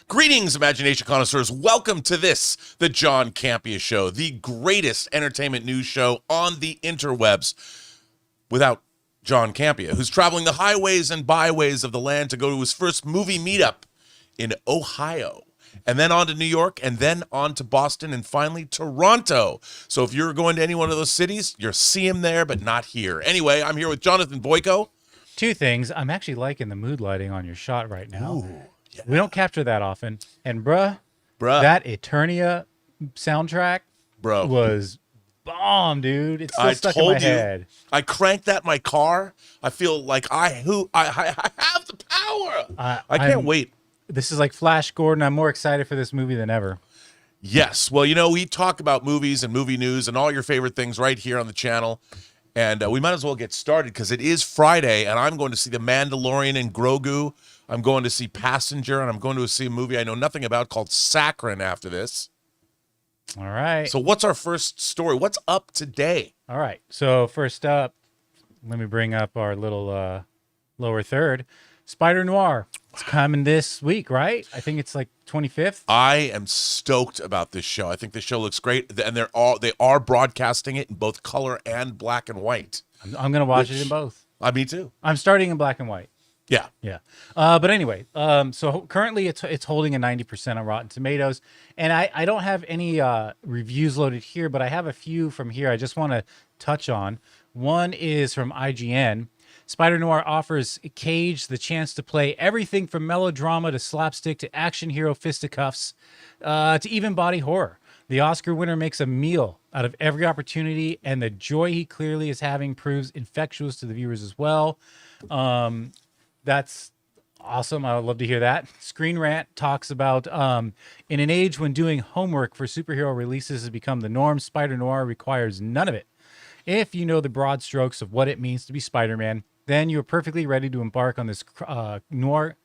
Greetings, imagination connoisseurs. Welcome to this, the John Campea Show, the greatest entertainment news show on the interwebs without John Campea, who's traveling the highways and byways of the land to go to his first movie meetup in Ohio, and then on to New York, and then on to Boston, and finally Toronto. So if you're going to any one of those cities, you'll see him there, but not here. Anyway, I'm here with Jonathan Boyko. Two things. I'm actually liking the mood lighting on your shot right now. Ooh, yeah. We don't capture that often. And bruh, that Eternia soundtrack was bomb, dude. It's still stuck in my head. I cranked that in my car. I feel like I have the power. I can't wait. This is like Flash Gordon. I'm more excited for this movie than ever. Yes. Well, you know, we talk about movies and movie news and all your favorite things right here on the channel. And we might as well get started because it is Friday, and I'm going to see The Mandalorian and Grogu. I'm going to see Passenger, and I'm going to see a movie I know nothing about called Saccharine after this. All right. So what's our first story? What's up today? All right. So first up, let me bring up our little lower third. Spider-Noir. It's coming this week, right? I think it's like 25th. I am stoked about this show. I think the show looks great, and they are broadcasting it in both color and black and white. I'm going to watch it in both. Me too. I'm starting in black and white. Yeah. Yeah. But anyway, so currently it's holding a 90% on Rotten Tomatoes. And I don't have any reviews loaded here, but I have a few from here I just want to touch on. One is from IGN. Spider-Noir offers Cage the chance to play everything from melodrama to slapstick to action hero fisticuffs to even body horror. The Oscar winner makes a meal out of every opportunity, and the joy he clearly is having proves infectious to the viewers as well. That's awesome. I would love to hear that. Screen Rant talks about in an age when doing homework for superhero releases has become the norm, Spider-Noir requires none of it. If you know the broad strokes of what it means to be Spider-Man, then you're perfectly ready to embark on this noir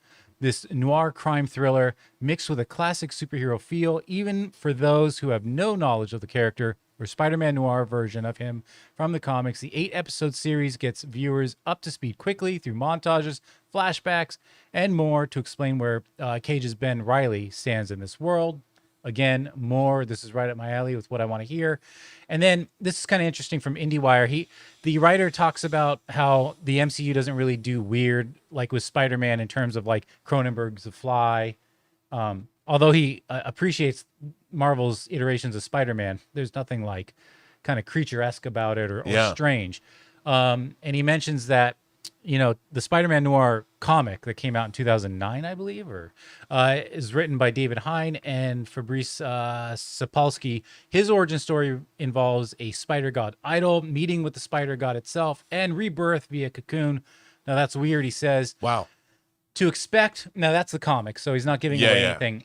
crime thriller mixed with a classic superhero feel, even for those who have no knowledge of the character or Spider-Man noir version of him from the comics. The 8-episode series gets viewers up to speed quickly through montages, flashbacks, and more to explain where Cage's Ben Reilly stands in this world. Again, more. This is right up my alley with what I want to hear. And then this is kind of interesting from IndieWire. The writer talks about how the MCU doesn't really do weird like with Spider-Man in terms of like Cronenberg's The Fly. Although he appreciates Marvel's iterations of Spider-Man, there's nothing like kind of creature-esque about it or strange. And he mentions that, you know, the Spider-Man Noir comic that came out in 2009, I believe, is written by David Hine and Fabrice Sapolsky. His origin story involves a Spider God idol meeting with the Spider God itself and rebirth via cocoon. Now, that's weird, he says. Wow. To expect, now that's the comic, so he's not giving away anything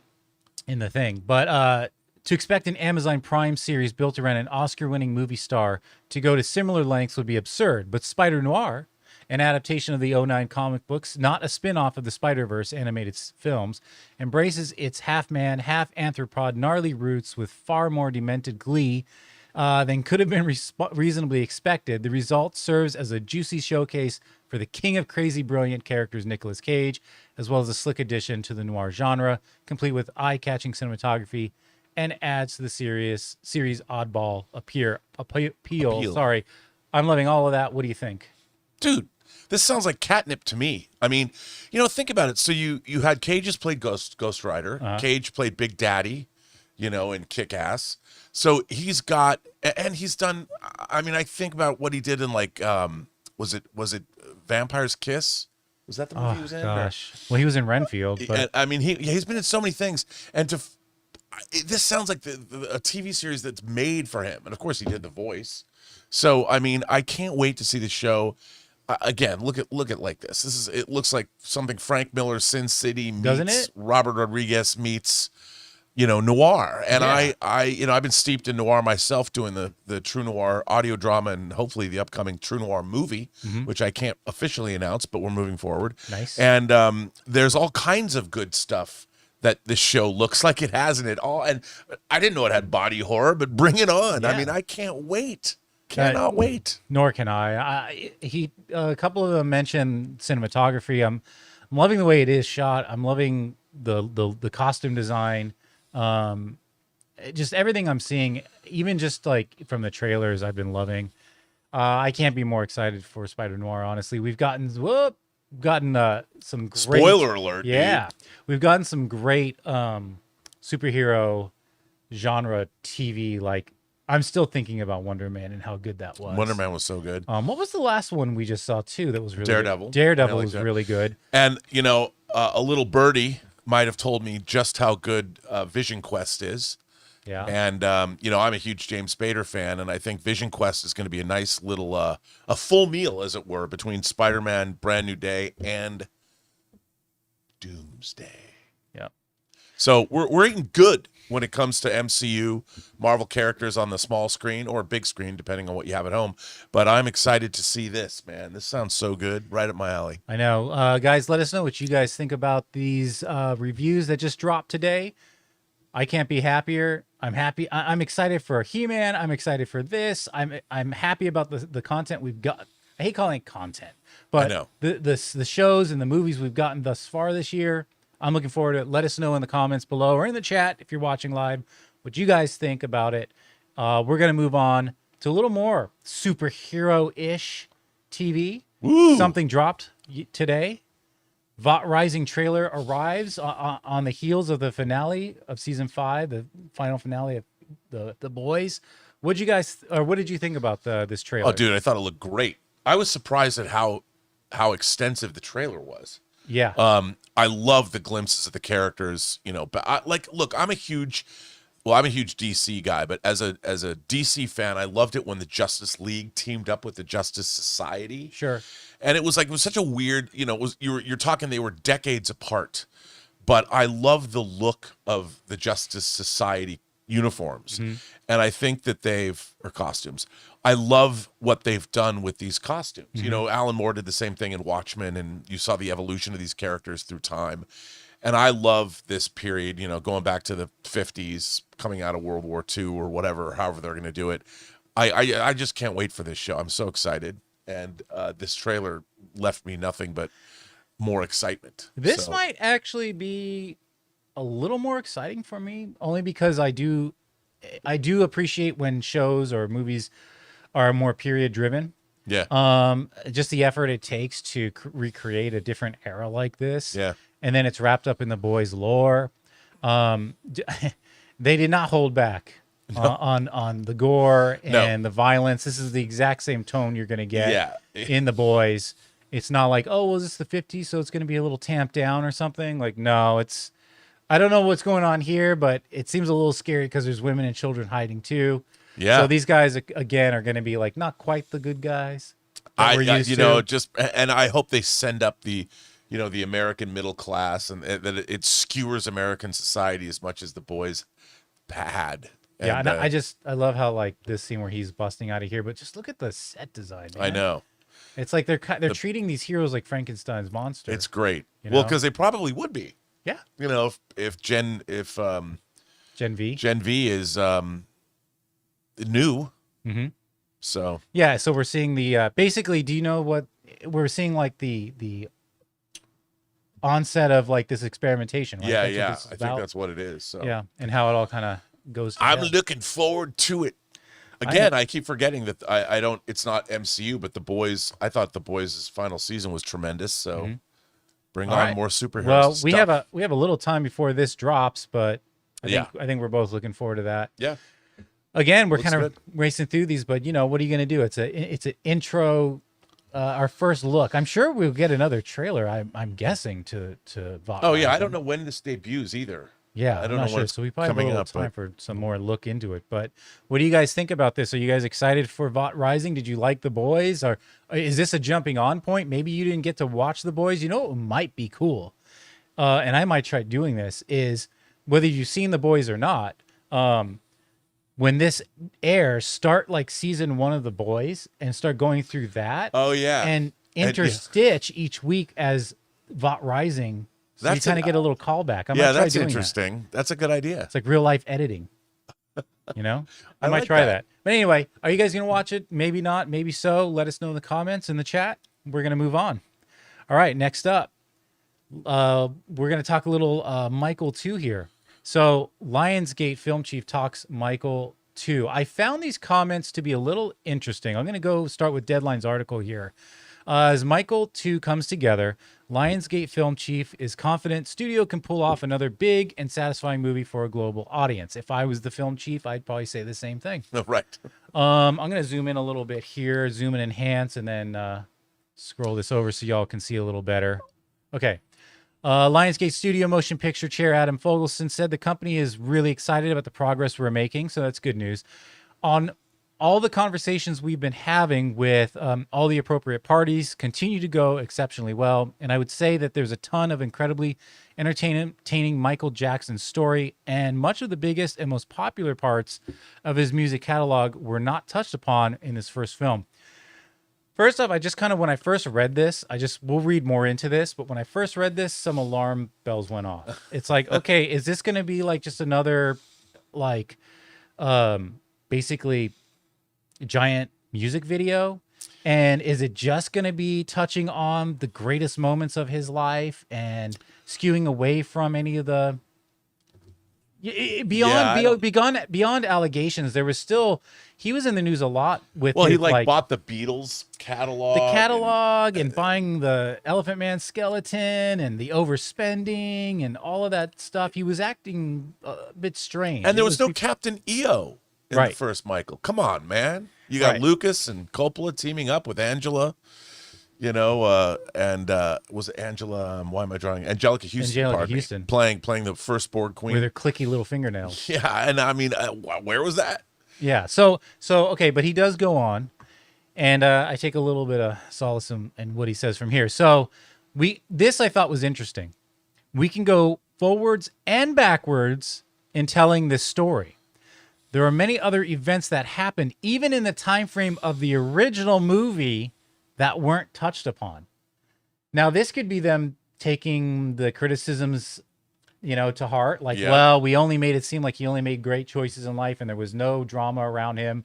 in the thing, but to expect an Amazon Prime series built around an Oscar-winning movie star to go to similar lengths would be absurd, but Spider-Noir, an adaptation of the 2009 comic books, not a spin-off of the Spider-Verse animated films, embraces its half-man, half-anthropod gnarly roots with far more demented glee than could have been reasonably expected. The result serves as a juicy showcase for the king of crazy brilliant characters, Nicolas Cage, as well as a slick addition to the noir genre, complete with eye-catching cinematography, and adds to the series oddball appeal. Sorry. I'm loving all of that. What do you think? Dude, this sounds like catnip to me. I mean, you know, think about it. So you had Cage's played Ghost Rider. Cage played Big Daddy, you know, in Kick-Ass. So he's got, and he's done, I mean, I think about what he did in like, was it Vampire's Kiss? Was that the movie he was in? Gosh. Well, he was in Renfield. But I mean, he's been in so many things. And this sounds like a TV series that's made for him. And of course he did the voice. So, I mean, I can't wait to see the show. Again, look at like this. It looks like something Frank Miller's Sin City meets Doesn't it? Robert Rodriguez meets, you know, noir. And I've been steeped in noir myself, doing the True Noir audio drama and hopefully the upcoming True Noir movie, which I can't officially announce, but we're moving forward. Nice. And there's all kinds of good stuff that this show looks like it has in it all. And I didn't know it had body horror, but bring it on. Yeah. I mean, I can't wait. Cannot wait. Nor can I. A couple of them mentioned cinematography. I'm loving the way it is shot. I'm loving the costume design, just everything I'm seeing, even just like from the trailers, I've been loving. I can't be more excited for Spider-Noir. Honestly, we've gotten some great Spoiler alert. Yeah, we've gotten some great superhero genre TV. Like, I'm still thinking about Wonder Man and how good that was. Wonder Man was so good. What was the last one we just saw too that was really Daredevil. good? Daredevil I like was that. really good. And a little birdie might have told me just how good Vision Quest is. Yeah. And I'm a huge James Spader fan, and I think Vision Quest is going to be a nice little a full meal, as it were, between Spider-Man, Brand New Day, and Doomsday. Yeah. So we're eating good when it comes to MCU Marvel characters on the small screen or big screen, depending on what you have at home. But I'm excited to see this, man. This sounds so good, right up my alley. I know. Guys, let us know what you guys think about these reviews that just dropped today. I can't be happier. I'm happy. I'm excited for He-Man. I'm excited for this. I'm happy about the content we've got. I hate calling it content, but I know. the shows and the movies we've gotten thus far this year, I'm looking forward to it. Let us know in the comments below or in the chat if you're watching live what you guys think about it. We're going to move on to a little more superhero-ish TV. Woo. Something dropped today. Vought Rising trailer arrives on the heels of the finale of season 5, the final finale of the Boys. What did you think about this trailer? Oh, dude, I thought it looked great. I was surprised at how extensive the trailer was. Yeah. I love the glimpses of the characters, but look, I'm a huge DC guy, but as a DC fan, I loved it when the Justice League teamed up with the Justice Society. Sure. And it was such a weird, you're talking, they were decades apart, but I love the look of the Justice Society uniforms. Mm-hmm. And I think that or costumes. I love what they've done with these costumes. Mm-hmm. Alan Moore did the same thing in Watchmen, and you saw the evolution of these characters through time. And I love this period, going back to the 50s, coming out of World War II or whatever, however they're going to do it. I just can't wait for this show. I'm so excited. And this trailer left me nothing but more excitement. This might actually be a little more exciting for me, only because I do appreciate when shows or movies are more period driven. Yeah. Just the effort it takes to recreate a different era like this. Yeah. And then it's wrapped up in the Boys lore. They did not hold back on the gore and the violence. This is the exact same tone you're going to get in the Boys. It's not like, oh, well, is this the 50s, so it's going to be a little tamped down or something? Like, no, I don't know what's going on here, but it seems a little scary because there's women and children hiding too. Yeah. So these guys, again, are going to be like not quite the good guys that we're used to. And I hope they send up the American middle class, and that it skewers American society as much as the Boys had. And I love how like this scene where he's busting out of here, but just look at the set design, man. I know. It's like they're treating these heroes like Frankenstein's monster. It's great. Well, because they probably would be. Yeah. If Gen V is new. Mm-hmm. So yeah, so we're seeing the basically. Do you know what we're seeing? Like the onset of like this experimentation. Right? Yeah. I think that's what it is. So yeah, and how it all kind of goes together. I'm looking forward to it. Again, I keep forgetting that I don't. It's not MCU, but the Boys. I thought the Boys' final season was tremendous. So bring on more superheroes. Well, stuff. we have a little time before this drops, but I think we're both looking forward to that. Yeah. Again, we're kind of racing through these, but what are you going to do? It's an intro, our first look. I'm sure we'll get another trailer. I'm guessing to Vought. Oh yeah, I don't know when this debuts either. Yeah, I don't know. when So we probably have a little up, time for some more look into it. But what do you guys think about this? Are you guys excited for Vought Rising? Did you like The Boys? Or is this a jumping on point? Maybe you didn't get to watch The Boys. What might be cool, and I might try doing this, is whether you've seen The Boys or not, when this airs, start like season 1 of The Boys and start going through that. Oh yeah. And interstitch each week as Vought Rising. So you kind of get a little callback. That's interesting. That's a good idea. It's like real life editing. I might try that. But anyway, are you guys going to watch it? Maybe not. Maybe so. Let us know in the comments in the chat. We're going to move on. All right. Next up, we're going to talk a little Michael 2 here. So Lionsgate film chief talks Michael 2. I found these comments to be a little interesting. I'm going to go start with Deadline's article here. As Michael 2 comes together, Lionsgate film chief is confident studio can pull off another big and satisfying movie for a global audience. If I was the film chief, I'd probably say the same thing. Right. I'm going to zoom in a little bit here, zoom and enhance, and then scroll this over so y'all can see a little better. Okay. Lionsgate Studio Motion Picture Chair Adam Fogelson said the company is really excited about the progress we're making, so that's good news. On all the conversations we've been having with all the appropriate parties continue to go exceptionally well, and I would say that there's a ton of incredibly entertaining Michael Jackson story, and much of the biggest and most popular parts of his music catalog were not touched upon in this first film. First off, I just kind of, when I first read this, we'll read more into this, but when I first read this, some alarm bells went off. It's like, okay, is this going to be like just another, like, basically giant music video? And is it just going to be touching on the greatest moments of his life and skewing away from any of the beyond allegations? There was still, he was in the news a lot with he bought the Beatles catalog, and buying the Elephant Man skeleton and the overspending and all of that stuff. He was acting a bit strange, and there was no Captain EO in the first Michael. Come on, man. You got Lucas and Coppola teaming up with Angela, and was it Angela? Why am I drawing Angelica Houston? Playing the firstborn queen with her clicky little fingernails. Yeah, and I mean, where was that? Yeah. So okay, but he does go on, and I take a little bit of solace in what he says from here. So this I thought was interesting. We can go forwards and backwards in telling this story. There are many other events that happened, even in the time frame of the original movie, that weren't touched upon. Now, this could be them taking the criticisms, to heart. Like, well, we only made it seem like he only made great choices in life and there was no drama around him.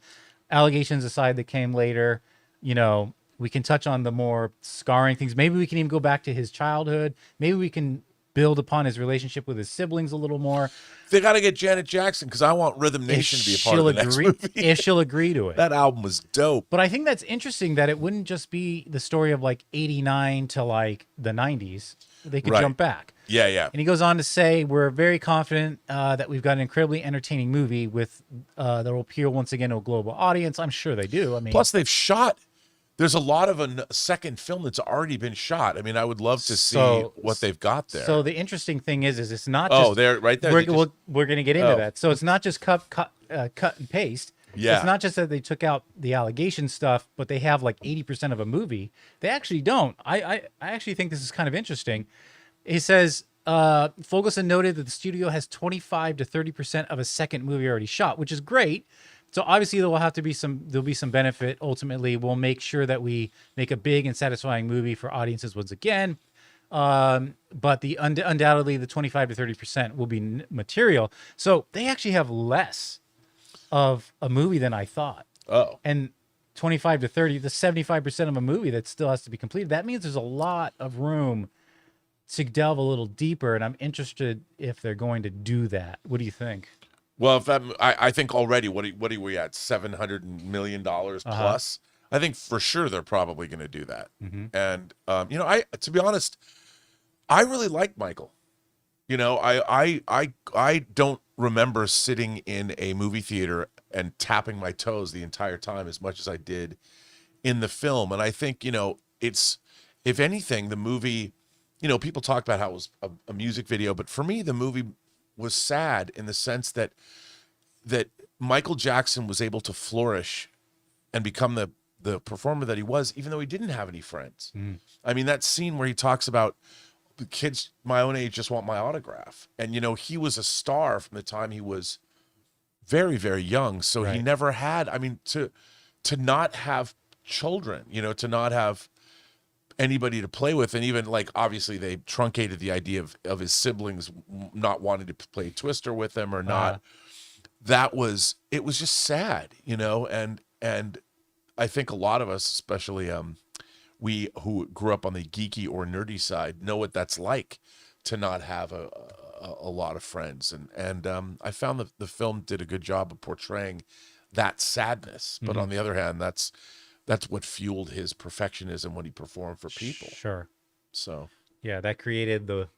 Allegations aside that came later, we can touch on the more scarring things. Maybe we can even go back to his childhood. Maybe we can build upon his relationship with his siblings a little more. They got to get Janet Jackson, because I want Rhythm Nation to be a part of the next movie. If she'll agree to it. That album was dope. But I think that's interesting that it wouldn't just be the story of like 89 to like the 90s. They could jump back. Yeah. And he goes on to say, we're very confident that we've got an incredibly entertaining movie with that will appeal once again to a global audience. I'm sure they do. I mean, plus they've shot. There's a lot of a second film that's already been shot. I mean, I would love to see what they've got there. So the interesting thing is it's not just... they're right there. We're going to get into that. So it's not just cut and paste. Yeah. It's not just that they took out the allegation stuff, but they have like 80% of a movie. They actually don't. I actually think this is kind of interesting. He says, Fogelson noted that the studio has 25 to 30% of a second movie already shot, which is great. So obviously there'll be some benefit. Ultimately, we'll make sure that we make a big and satisfying movie for audiences once again. But undoubtedly the 25 to 30% will be material. So they actually have less of a movie than I thought. Oh. And 25 to 30, the 75% of a movie that still has to be completed. That means there's a lot of room to delve a little deeper, and I'm interested if they're going to do that. What do you think? Well, I think already, what are we at, $700 million plus? I think for sure they're probably going to do that. Mm-hmm. And to be honest, I really like Michael. I don't remember sitting in a movie theater and tapping my toes the entire time as much as I did in the film. And I think it's, if anything, the movie, people talk about how it was a music video, but for me, the movie was sad in the sense that Michael Jackson was able to flourish and become the performer that he was, even though he didn't have any friends. Mm. I mean, that scene where he talks about the kids my own age just want my autograph. And, he was a star from the time he was very, very young. So he never had, I mean, to not have children, to not have anybody to play with, and even like obviously they truncated the idea of his siblings not wanting to play Twister with him or not. It was just sad, and I think a lot of us, especially we who grew up on the geeky or nerdy side know what that's like to not have a lot of friends. And I found that the film did a good job of portraying that sadness. But on the other hand, that's what fueled his perfectionism when he performed for people. Sure. So yeah, that created the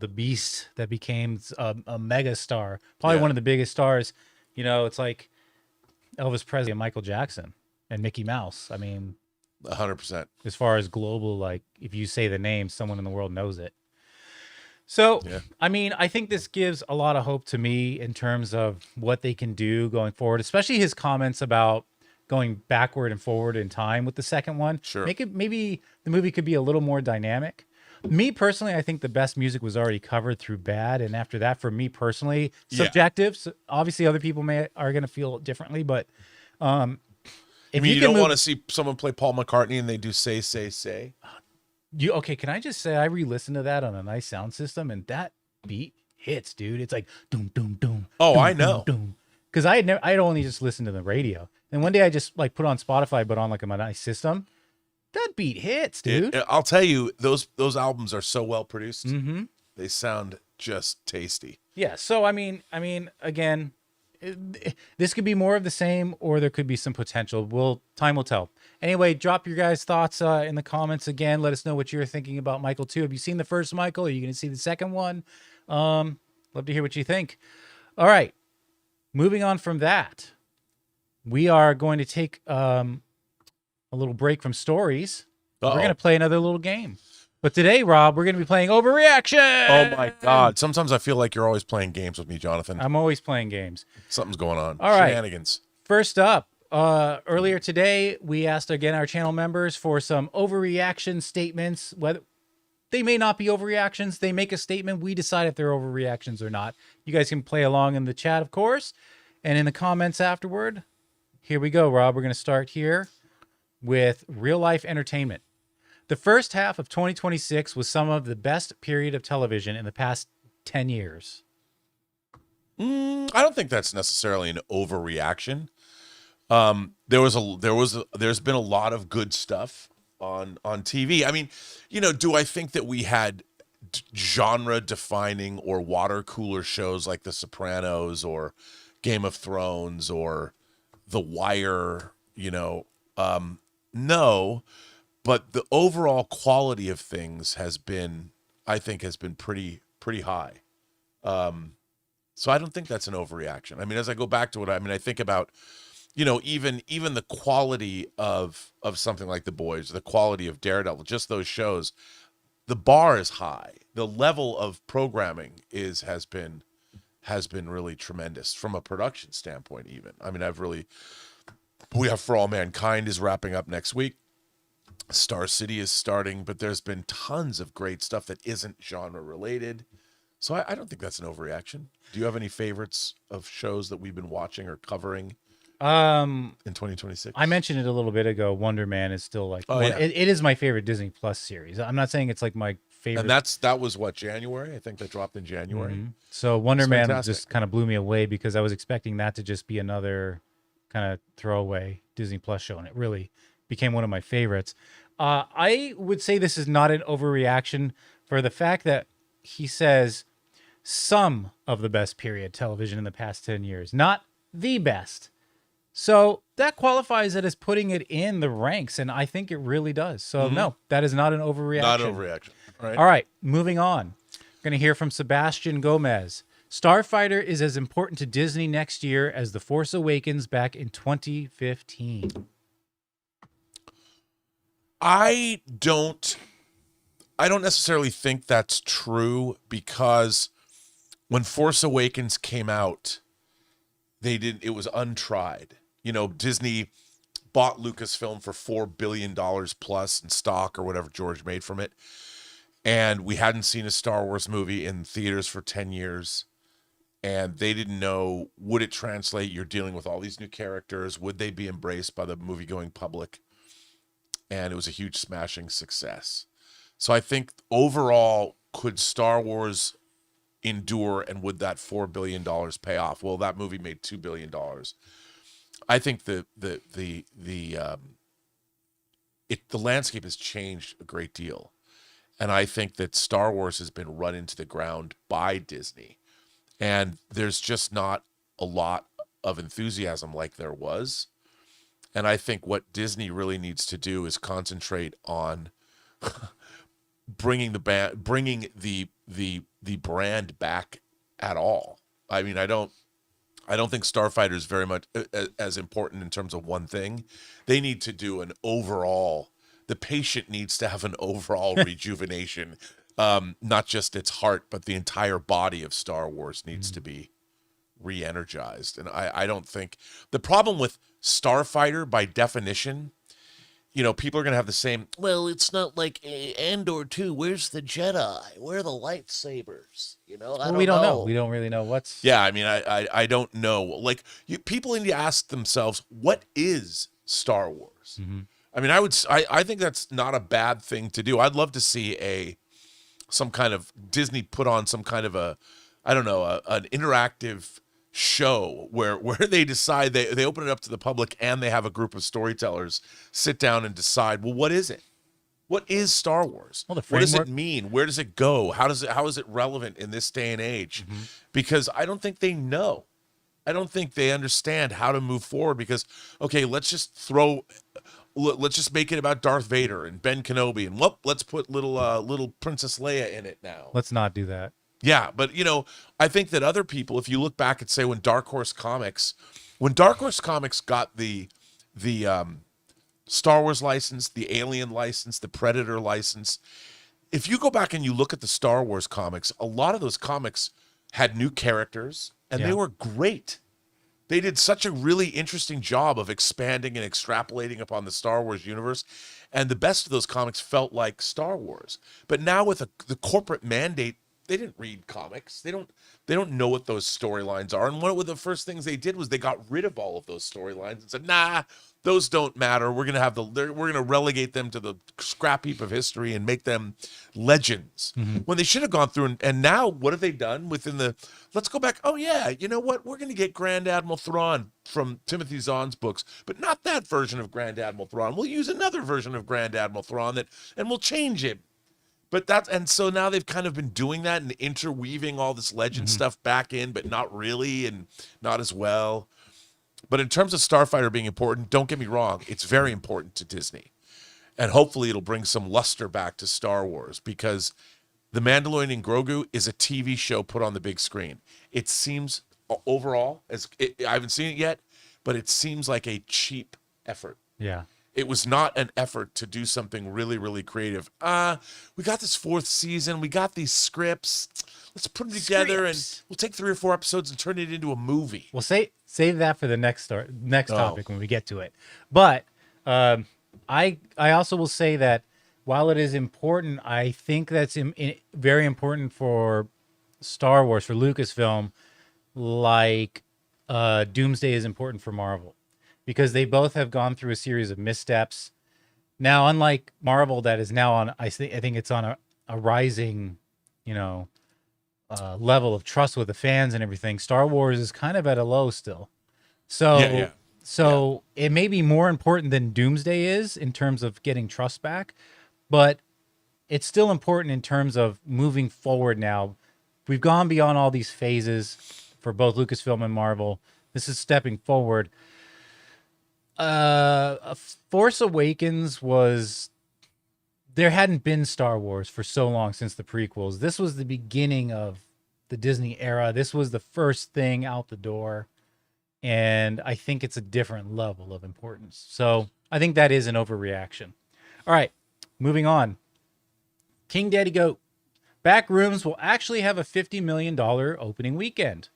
beast that became a mega star, probably one of the biggest stars. You know, it's like Elvis Presley and Michael Jackson and Mickey Mouse. I mean, 100%. as far as global, like if you say the name, someone in the world knows it. So, I mean, I think this gives a lot of hope to me in terms of what they can do going forward, especially his comments about going backward and forward in time with the second one. Sure. Maybe the movie could be a little more dynamic. Me personally, I think the best music was already covered through Bad, and after that, for me personally, subjective. So obviously, other people are going to feel it differently, but if you don't want to see someone play Paul McCartney and they do say. Okay, can I just say I re-listened to that on a nice sound system, and that beat hits, dude. It's like doom doom doom. Oh, doom, I know. Because I had only just listened to the radio, and one day I just like put on Spotify, but on like a nice system. That beat hits, dude. I'll tell you, those albums are so well produced. They sound just tasty. Yeah. So I mean, again, this could be more of the same, or there could be some potential. Time will tell. Anyway, drop your guys' thoughts in the comments again. Let us know what you're thinking about Michael 2. Have you seen the first Michael? Are you going to see the second one? Love to hear what you think. All right. Moving on from that, we are going to take a little break from stories. We're going to play another little game. But today, Rob, we're going to be playing Overreaction. Oh, my God. Sometimes I feel like you're always playing games with me, Jonathan. I'm always playing games. Something's going on. All right. Shenanigans. First up, earlier today, we asked, again, our channel members for some overreaction statements. Whether they may not be overreactions. They make a statement. We decide if they're overreactions or not. You guys can play along in the chat, of course, and in the comments afterward. Here we go, Rob. We're going to start here with real-life entertainment. The first half of 2026 was some of the best period of television in the past 10 years. I don't think that's necessarily an overreaction. There's been a lot of good stuff on TV. I mean, do I think that we had genre defining or water cooler shows like The Sopranos or Game of Thrones or The Wire, no, but the overall quality of things has been pretty high. So I don't think that's an overreaction. I mean, as I go back to it, I think about, even the quality of something like The Boys, the quality of Daredevil, just those shows, the bar is high. The level of programming has been really tremendous from a production standpoint, even. I mean, we have For All Mankind is wrapping up next week. Star City is starting, but there's been tons of great stuff that isn't genre related. So I don't think that's an overreaction. Do you have any favorites of shows that we've been watching or covering in 2026? I mentioned it a little bit ago. Wonder Man is still like, it is my favorite Disney Plus series. I'm not saying it's like my favorite. And that was what, January? I think that dropped in January. So Wonder Man just kind of blew me away because I was expecting that to just be another kind of throwaway Disney Plus show, and it really became one of my favorites. I would say this is not an overreaction for the fact that he says some of the best period television in the past 10 years, not the best. So that qualifies it as putting it in the ranks, and I think it really does. So no, that is not an overreaction. Not an overreaction. All right, moving on. We're going to hear from Sebastian Gomez. Starfighter is as important to Disney next year as The Force Awakens back in 2015. I don't necessarily think that's true because when Force Awakens came out, it was untried. Disney bought Lucasfilm for $4 billion plus in stock or whatever George made from it. And we hadn't seen a Star Wars movie in theaters for 10 years. And they didn't know, would it translate? You're dealing with all these new characters. Would they be embraced by the movie-going public? And it was a huge smashing success. So I think overall, could Star Wars endure, and would that $4 billion pay off? Well, that movie made $2 billion. I think the the landscape has changed a great deal. And I think that Star Wars has been run into the ground by Disney. And there's just not a lot of enthusiasm like there was. And I think what Disney really needs to do is concentrate on bringing the brand back at all. I mean, I don't think Starfighter is very much as important in terms of one thing. They need to do an overall. The patient needs to have an overall rejuvenation, not just its heart, but the entire body of Star Wars needs to be re-energized. And I don't think the problem with Starfighter, by definition, people are going to have the same, well, it's not like Andor 2. Where's the Jedi? Where are the lightsabers? We don't know. We don't really know what's. Yeah, I mean, I don't know. Like, people need to ask themselves, what is Star Wars? Mm-hmm. I mean, I think that's not a bad thing to do. I'd love to see some kind of Disney put on some kind of an interactive show where they decide they open it up to the public and they have a group of storytellers sit down and decide, well, what is it? What is Star Wars? Well, what does it mean? Where does it go? How is it relevant in this day and age? Mm-hmm. Because I don't think they know. I don't think they understand how to move forward because, okay, let's just make it about Darth Vader and Ben Kenobi and let's put little Princess Leia in it now. Let's not do that. Yeah, but I think that other people, if you look back and say when Dark Horse Comics got the Star Wars license, the Alien license, the Predator license, if you go back and you look at the Star Wars comics, a lot of those comics had new characters and they were great. They did such a really interesting job of expanding and extrapolating upon the Star Wars universe. And the best of those comics felt like Star Wars. But now with the corporate mandate, they didn't read comics. They don't know what those storylines are. And one of the first things they did was they got rid of all of those storylines and said, nah, those don't matter. We're gonna relegate them to the scrap heap of history and make them legends. Mm-hmm. When they should have gone through and now what have they done let's go back. Oh yeah, you know what? We're gonna get Grand Admiral Thrawn from Timothy Zahn's books, but not that version of Grand Admiral Thrawn. We'll use another version of Grand Admiral Thrawn and we'll change it. And so now they've kind of been doing that and interweaving all this legend stuff back in, but not really and not as well. But in terms of Starfighter being important, don't get me wrong, it's very important to Disney. And hopefully it'll bring some luster back to Star Wars because The Mandalorian and Grogu is a TV show put on the big screen. It seems overall, I haven't seen it yet, but it seems like a cheap effort. Yeah. It was not an effort to do something really, really creative. We got this 4th season. We got these scripts. Let's put them together and we'll take 3 or 4 episodes and turn it into a movie. We'll save that for the next topic when we get to it. But I also will say that while it is important, I think that's very important for Star Wars, for Lucasfilm, like Doomsday is important for Marvel. Because they both have gone through a series of missteps. Now, unlike Marvel, that is now on, I think it's on a rising, level of trust with the fans and everything. Star Wars is kind of at a low still. So, it may be more important than Doomsday is in terms of getting trust back, but it's still important in terms of moving forward now. We've gone beyond all these phases for both Lucasfilm and Marvel. This is stepping forward. Force Awakens there hadn't been Star Wars for so long since the prequels. This was the beginning of the Disney era. This was the first thing out the door. And I think it's a different level of importance. So I think that is an overreaction. All right, moving on. King Daddy Goat. Backrooms will actually have a $50 million opening weekend.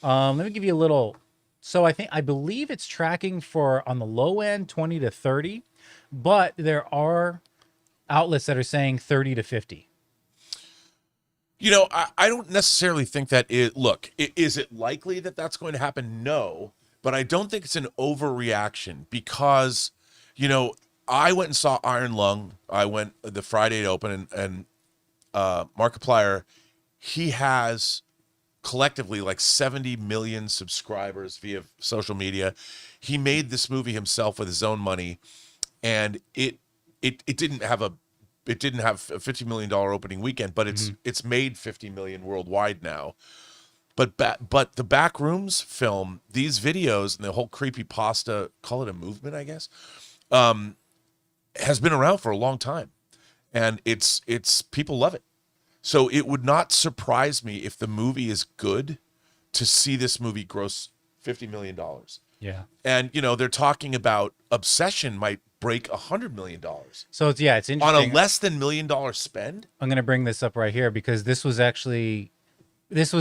Let me give you a little... So I believe it's tracking for, on the low end, 20 to 30, but there are outlets that are saying 30 to 50. I don't necessarily think that is it likely that that's going to happen? No, but I don't think it's an overreaction because, I went and saw Iron Lung. I went the Friday to open and Markiplier, he has collectively like 70 million subscribers via social media. He made this movie himself with his own money, and it it didn't have a $50 million opening weekend, but it's made 50 million worldwide now. But the Backrooms film, these videos and the whole creepypasta, call it a movement, I guess, has been around for a long time, and it's people love it. So it would not surprise me if the movie is good to see this movie gross $50 million. Yeah. And, they're talking about Obsession might break $100 million. So it's interesting. On a less than $1 million spend? I'm going to bring this up right here because this was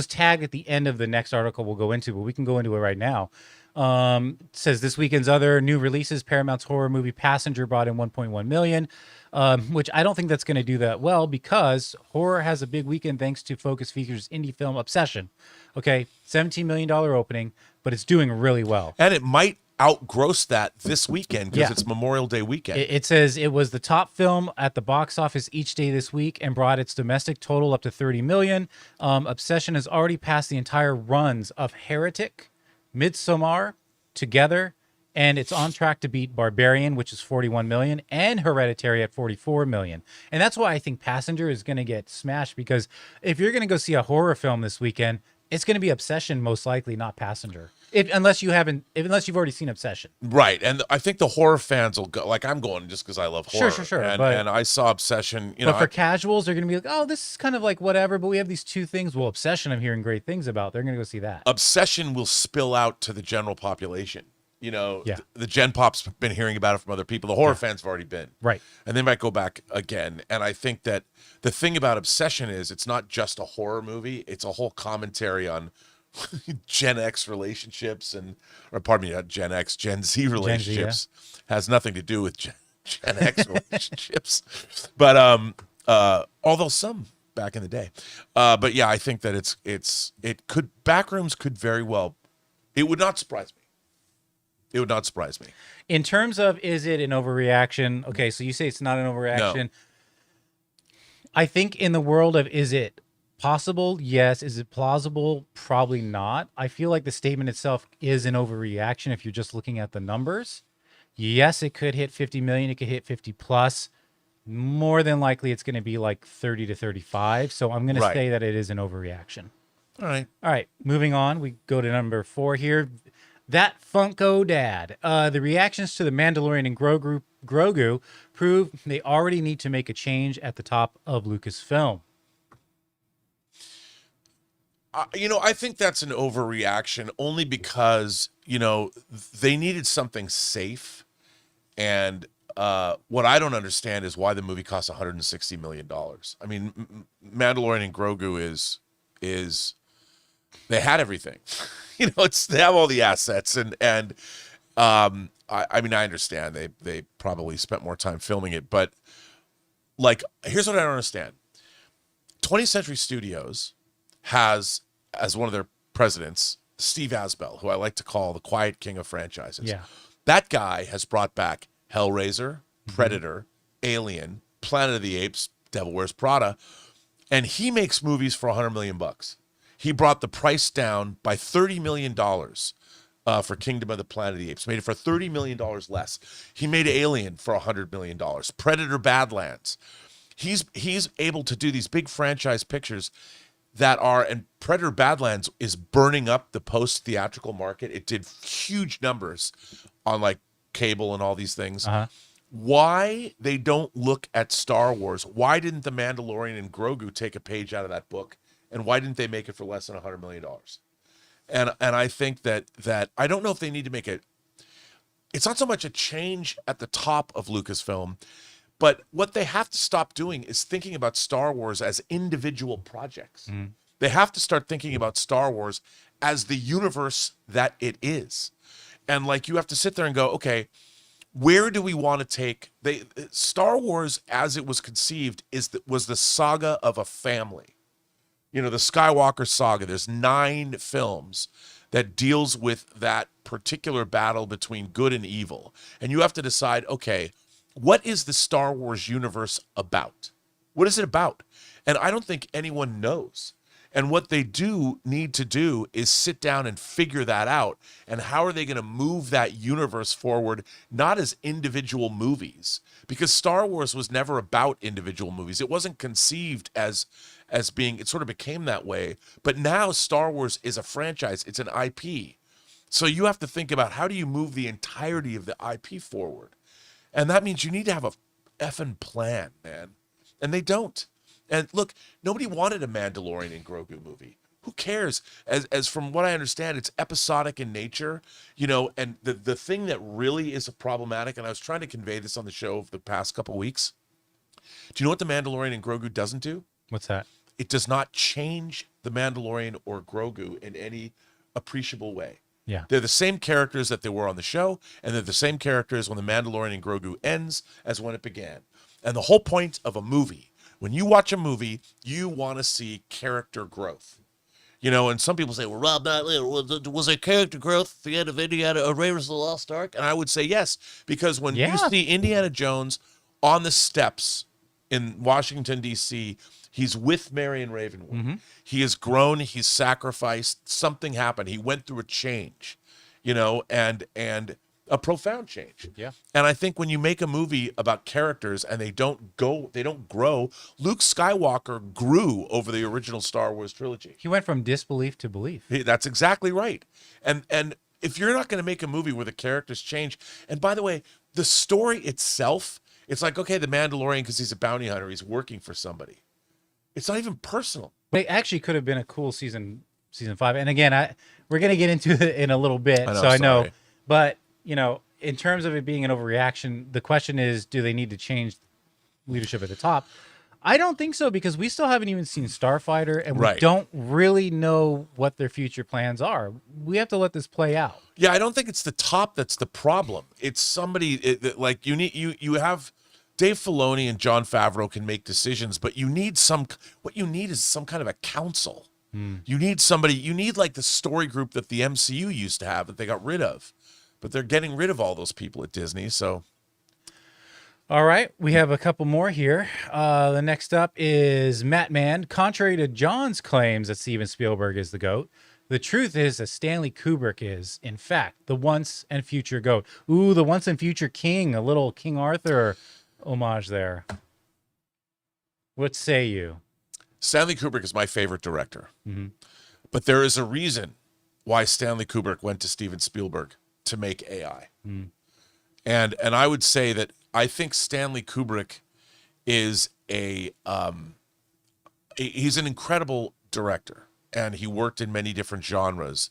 tagged at the end of the next article we'll go into, but we can go into it right now. It says this weekend's other new releases, Paramount's horror movie Passenger brought in 1.1 million, which I don't think that's going to do that well because horror has a big weekend thanks to Focus Features indie film Obsession. Okay, $17 million opening, but it's doing really well. And it might outgross that this weekend because it's Memorial Day weekend. It says it was the top film at the box office each day this week and brought its domestic total up to 30 million. Obsession has already passed the entire runs of Heretic, Midsommar, Together, and it's on track to beat Barbarian, which is 41 million, and Hereditary at 44 million. And that's why I think Passenger is going to get smashed, because if you're going to go see a horror film this weekend, it's going to be Obsession most likely, not Passenger. Unless you've already seen Obsession. Right. And I think the horror fans will go, like I'm going just because I love horror. Sure. And I saw Obsession, But for casuals, they're going to be like, oh, this is kind of like whatever, but we have these two things. Well, Obsession, I'm hearing great things about. They're going to go see that. Obsession will spill out to the general population. Yeah. The Gen Pop's been hearing about it from other people. The horror fans have already been. Right. And they might go back again. And I think that the thing about Obsession is it's not just a horror movie. It's a whole commentary on Gen X relationships or pardon me, not Gen X, Gen Z relationships. Gen Z, has nothing to do with Gen X relationships. But although some back in the day. But yeah, I think that Backrooms could very well, it would not surprise me. It would not surprise me. In terms of, is it an overreaction? Okay, so you say it's not an overreaction. No. I think in the world of, is it possible? Yes. Is it plausible? Probably not. I feel like the statement itself is an overreaction if you're just looking at the numbers. Yes, it could hit 50 million. It could hit 50 plus. More than likely, it's going to be like 30 to 35. So I'm going to say that it is an overreaction. All right. Moving on. We go to number 4 here. That Funko Dad. The reactions to The Mandalorian and Grogu prove they already need to make a change at the top of Lucasfilm. I think that's an overreaction only because, they needed something safe. And what I don't understand is why the movie costs $160 million. I mean, Mandalorian and Grogu is they had everything. They have all the assets and I mean, I understand they probably spent more time filming it, but like, here's what I don't understand. 20th Century Studios has, as one of their presidents, Steve Asbell, who I like to call the quiet king of franchises. Yeah. That guy has brought back Hellraiser, Predator, Alien, Planet of the Apes, Devil Wears Prada, and he makes movies for $100 million. He brought the price down by $30 million for Kingdom of the Planet of the Apes. Made it for $30 million less. He made Alien for $100 million. Predator Badlands. He's able to do these big franchise pictures that are, and Predator Badlands is burning up the post-theatrical market. It did huge numbers on like cable and all these things. Uh-huh. Why they don't look at Star Wars? Why didn't The Mandalorian and Grogu take a page out of that book? And why didn't they make it for less than $100 million? And I think that I don't know if they need to make it. It's not so much a change at the top of Lucasfilm, but what they have to stop doing is thinking about Star Wars as individual projects. Mm. They have to start thinking about Star Wars as the universe that it is. And like, you have to sit there and go, okay, where do we want to take Star Wars as it was conceived was the saga of a family. The Skywalker saga, there's 9 films that deals with that particular battle between good and evil. And you have to decide, okay, what is the Star Wars universe about? What is it about? And I don't think anyone knows. And what they do need to do is sit down and figure that out. And how are they going to move that universe forward, not as individual movies? Because Star Wars was never about individual movies. It wasn't conceived as being, it sort of became that way. But now Star Wars is a franchise. It's an IP. So you have to think about, how do you move the entirety of the IP forward? And that means you need to have a effing plan, man. And they don't. And look, nobody wanted a Mandalorian and Grogu movie. Who cares? As from what I understand, it's episodic in nature, you know, and the thing that really is problematic, and I was trying to convey this on the show over the past couple of weeks. Do you know what the Mandalorian and Grogu doesn't do? What's that? It does not change the Mandalorian or Grogu in any appreciable way. Yeah. They're the same characters that they were on the show, and they're the same characters when the Mandalorian and Grogu ends as when it began. And the whole point of a movie, when you watch a movie, you want to see character growth. You know, and some people say, well, Rob, was there character growth at the end of Indiana Raiders of the Lost Ark? And I would say yes, because when you see Indiana Jones on the steps in Washington, D.C., he's with Marion Ravenwood. Mm-hmm. He has grown, he's sacrificed, something happened. He went through a change, you know, and a profound change. Yeah. And I think when you make a movie about characters and they don't grow, Luke Skywalker grew over the original Star Wars trilogy. He went from disbelief to belief. That's exactly right. And if you're not going to make a movie where the characters change, and by the way, the story itself, it's like, okay, the Mandalorian, because he's a bounty hunter, he's working for somebody. It's not even personal. But it actually could have been a cool season 5. And again, we're going to get into it in a little bit. I know. But, you know, in terms of it being an overreaction, the question is, do they need to change leadership at the top? I don't think so, because we still haven't even seen Starfighter, and we don't really know what their future plans are. We have to let this play out. Yeah, I don't think it's the top that's the problem. It's somebody like you have Dave Filoni and Jon Favreau can make decisions, but what you need is some kind of a council. You need somebody, you need like the story group that the MCU used to have that they got rid of. But they're getting rid of all those people at Disney, so. All right, we have a couple more here. The next up is Matt Mann. Contrary to John's claims that Steven Spielberg is the GOAT, the truth is that Stanley Kubrick is, in fact, the once and future GOAT. Ooh, the once and future king, a little King Arthur homage there. What say you? Stanley Kubrick is my favorite director. Mm-hmm. But there is a reason why Stanley Kubrick went to Steven Spielberg to make AI. And I would say that I think Stanley Kubrick is he's an incredible director, and he worked in many different genres.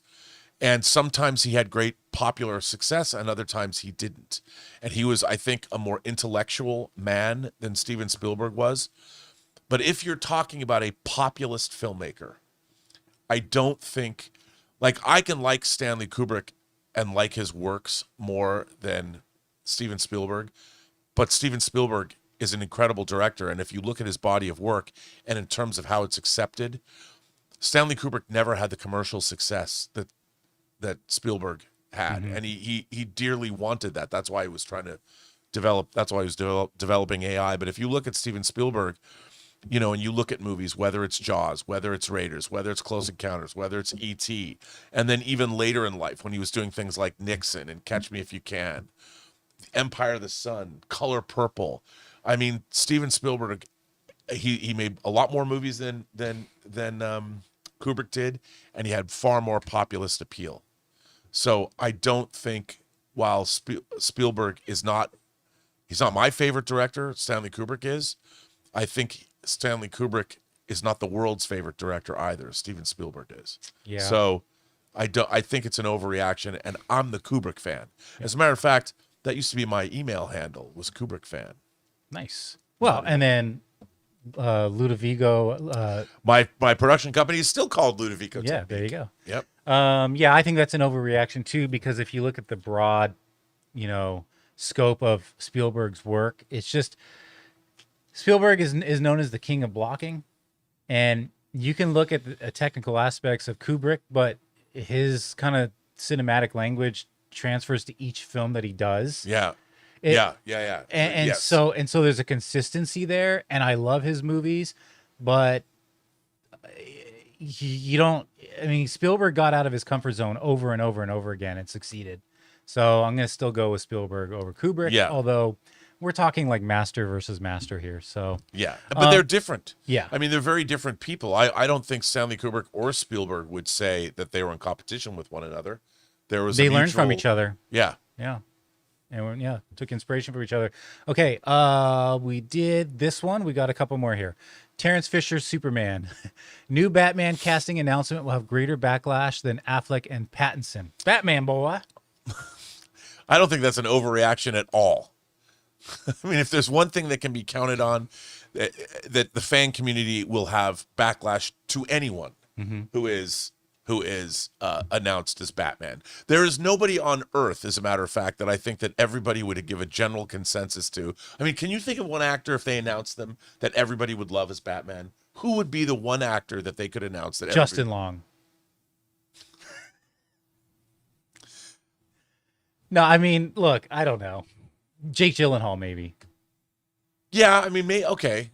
And sometimes he had great popular success, and other times he didn't. And he was, I think, a more intellectual man than Steven Spielberg was. But if you're talking about a populist filmmaker, I don't think, like, I can like Stanley Kubrick and like his works more than Steven Spielberg. But Steven Spielberg is an incredible director. And if you look at his body of work and in terms of how it's accepted, Stanley Kubrick never had the commercial success that Spielberg had. Mm-hmm. And he dearly wanted that. That's why he was trying to developing AI. But if you look at Steven Spielberg, you know, and you look at movies, whether it's Jaws, whether it's Raiders, whether it's Close Encounters, whether it's E.T., and then even later in life when he was doing things like Nixon and Catch Me If You Can, Empire of the Sun, Color Purple. I mean, Steven Spielberg, he made a lot more movies than Kubrick did, and he had far more populist appeal. So I don't think, while Spielberg he's not my favorite director, Stanley Kubrick is, I think Stanley Kubrick is not the world's favorite director either. Steven Spielberg is. Yeah. So I think it's an overreaction, and I'm the Kubrick fan. As a matter of fact, that used to be my email handle, was Kubrick fan. Nice. Well, and then Ludovico. My production company is still called Ludovico. Yeah, there you go. Yep. Yeah, I think that's an overreaction too, because if you look at the broad, you know, scope of Spielberg's work, it's just Spielberg is known as the king of blocking, and you can look at the technical aspects of Kubrick, but his kind of cinematic language transfers to each film that he does. Yeah. And Yes. so there's a consistency there, and I love his movies, but you don't. I mean, Spielberg got out of his comfort zone over and over and over again and succeeded. So I'm gonna still go with Spielberg over Kubrick. Yeah. Although we're talking like master versus master here. So Yeah, but they're different. yeah. I mean, they're very different people. I don't think Stanley Kubrick or Spielberg would say that they were in competition with one another. There was They learned from each other. Yeah. Yeah. And took inspiration from each other. Okay, we did this one. We got a couple more here. Terrence Fisher's Superman. New Batman casting announcement will have greater backlash than Affleck and Pattinson. Batman, boy. I don't think that's an overreaction at all. I mean, if there's one thing that can be counted on, that the fan community will have backlash to anyone who is announced as Batman. There is nobody on Earth, as a matter of fact, that I think that everybody would give a general consensus to. I mean, can you think of one actor, if they announced them, that everybody would love as Batman? Who would be the one actor that they could announce that? Justin Long. No, I mean, look, I don't know. Jake Gyllenhaal, maybe. Yeah, I mean, okay.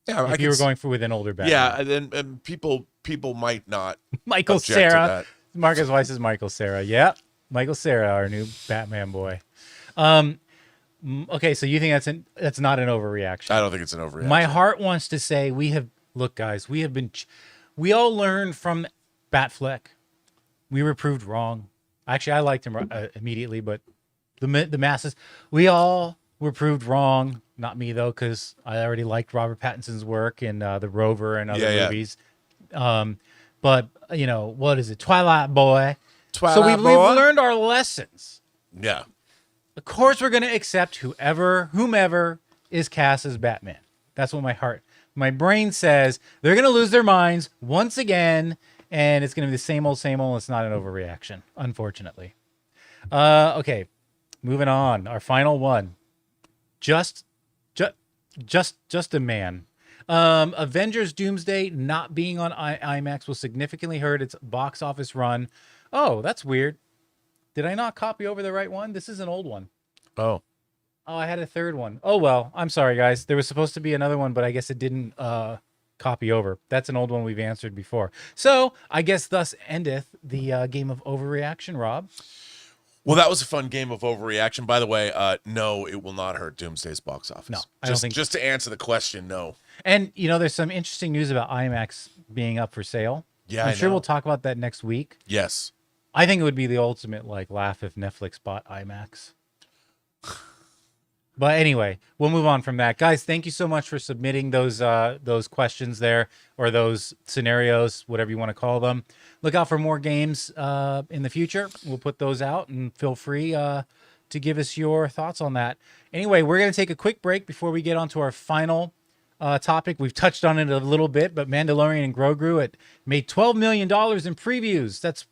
Yeah, if you were going for with an older Batman. Yeah, and people might not. Michael Cera. Marcus Weiss is Michael Cera. Yeah, Michael Cera, our new Batman boy. Okay, so you think that's not an overreaction? I don't think it's an overreaction. My heart wants to say look, guys, we all learned from Batfleck. We were proved wrong. Actually, I liked him immediately, but the masses, we all were proved wrong. Not me though, because I already liked Robert Pattinson's work in The Rover and other movies. But what is it? Twilight Boy. So we've learned our lessons. Yeah. Of course, we're going to accept whomever is cast as Batman. That's what my brain says. They're going to lose their minds once again, and it's going to be the same old, same old. It's not an overreaction, unfortunately. Okay, moving on. Our final one. Just a man. Avengers Doomsday not being on IMAX will significantly hurt its box office run. Oh, that's weird. Did I not copy over the right one? This is an old one. Oh, I had a third one. Oh, well, I'm sorry, guys. There was supposed to be another one, but I guess it didn't copy over. That's an old one we've answered before. So I guess thus endeth the game of overreaction, Rob. Well, that was a fun game of overreaction. By the way, no, it will not hurt Doomsday's box office. No, I don't think. Just to answer the question, no. And there's some interesting news about IMAX being up for sale. Yeah, I'm sure we'll talk about that next week. Yes. I think it would be the ultimate laugh if Netflix bought IMAX. But anyway, we'll move on from that. Guys, thank you so much for submitting those questions there, or those scenarios, whatever you want to call them. Look out for more games in the future. We'll put those out, and feel free to give us your thoughts on that. Anyway, we're going to take a quick break before we get on to our final topic. We've touched on it a little bit, but Mandalorian and Grogu, it made $12 million in previews. That's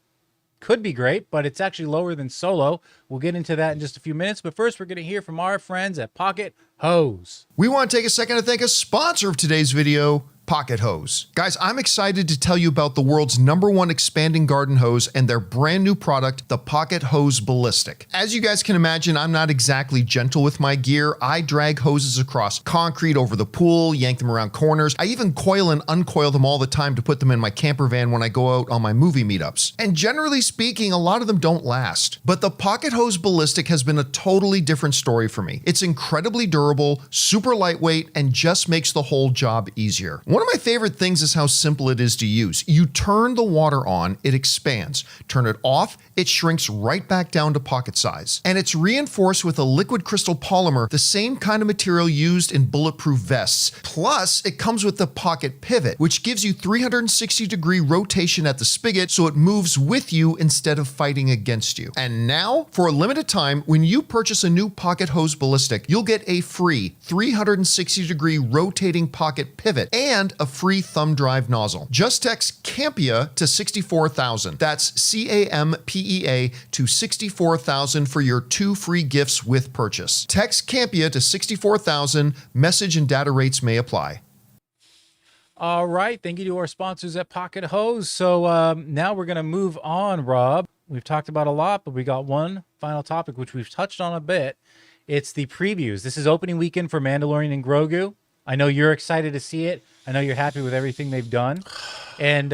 could be great, but it's actually lower than Solo. We'll get into that in just a few minutes, but first we're going to hear from our friends at Pocket Hose. We want to take a second to thank a sponsor of today's video, Pocket Hose. Guys, I'm excited to tell you about the world's #1 expanding garden hose and their brand new product, the Pocket Hose Ballistic. As you guys can imagine, I'm not exactly gentle with my gear. I drag hoses across concrete, over the pool, yank them around corners. I even coil and uncoil them all the time to put them in my camper van when I go out on my movie meetups. And generally speaking, a lot of them don't last. But the Pocket Hose Ballistic has been a totally different story for me. It's incredibly durable, super lightweight, and just makes the whole job easier. One of my favorite things is how simple it is to use. You turn the water on, it expands. Turn it off, it shrinks right back down to pocket size. And it's reinforced with a liquid crystal polymer, the same kind of material used in bulletproof vests. Plus, it comes with the pocket pivot, which gives you 360-degree rotation at the spigot, so it moves with you instead of fighting against you. And now, for a limited time, when you purchase a new Pocket Hose Ballistic, you'll get a free 360-degree rotating pocket pivot and a free thumb drive nozzle. Just text Campea to 64,000. That's CAMPEA to 64,000 for your 2 free gifts with purchase. Text Campea to 64,000. Message and data rates may apply. All right. Thank you to our sponsors at Pocket Hose. So now we're going to move on, Rob. We've talked about a lot, but we got one final topic, which we've touched on a bit. It's the previews. This is opening weekend for Mandalorian and Grogu. I know you're excited to see it. I know you're happy with everything they've done. And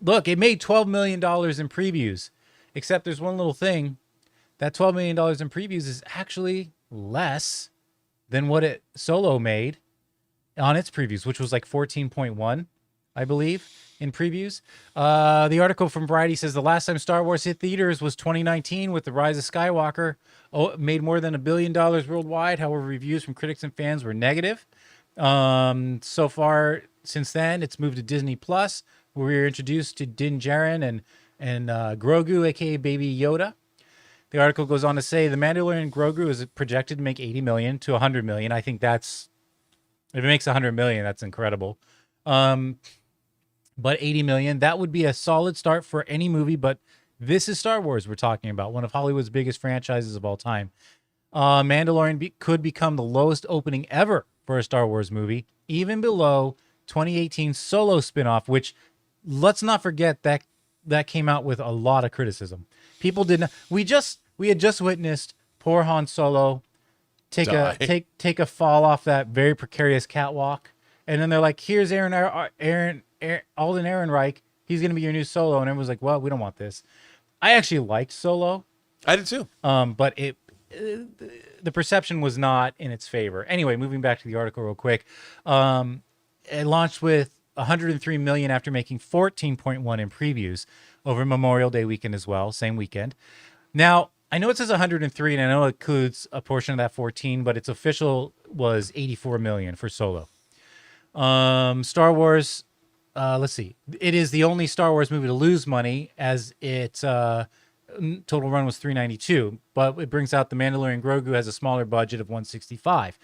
look, it made $12 million in previews, except there's one little thing. That $12 million in previews is actually less than what it Solo made on its previews, which was like 14.1, I believe, in previews. The article from Variety says the last time Star Wars hit theaters was 2019 with The Rise of Skywalker. Oh, it made more than $1 billion worldwide. However, reviews from critics and fans were negative. So far since then, it's moved to Disney Plus, where we were introduced to Din Djarin and Grogu, aka Baby Yoda. The article goes on to say the Mandalorian Grogu is projected to make 80 million to 100 million. I think if it makes 100 million, that's incredible. But 80 million, that would be a solid start for any movie. But this is Star Wars we're talking about, one of Hollywood's biggest franchises of all time. Mandalorian could become the lowest opening ever for a Star Wars movie, even below 2018 Solo spinoff, which let's not forget that came out with a lot of criticism. People did not. We had just witnessed poor Han Solo take a fall off that very precarious catwalk, and then they're like, "Here's Alden Ehrenreich. He's going to be your new Solo," and everyone's like, "Well, we don't want this." I actually liked Solo. I did too. But the perception was not in its favor. Anyway, moving back to the article real quick. It launched with 103 million after making 14.1 in previews over Memorial Day weekend as well, same weekend. Now, I know it says 103, and I know it includes a portion of that 14, but its official was 84 million for Solo. Star Wars, let's see. It is the only Star Wars movie to lose money, as its total run was 392, but it brings out The Mandalorian Grogu has a smaller budget of 165,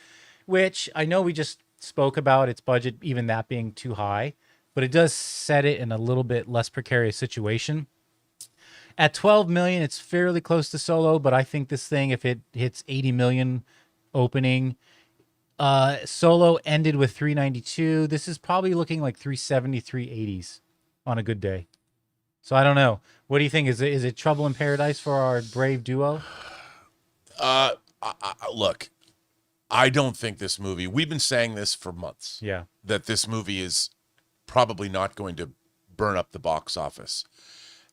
which I know we just spoke about its budget, even that being too high, but it does set it in a little bit less precarious situation. At 12 million, it's fairly close to Solo, but I think this thing, if it hits 80 million opening, Solo ended with 392. This is probably looking like 370, 380s on a good day. So I don't know. What do you think? Is it Trouble in Paradise for our brave duo? Look, I don't think this movie, we've been saying this for months. Yeah. That this movie is probably not going to burn up the box office.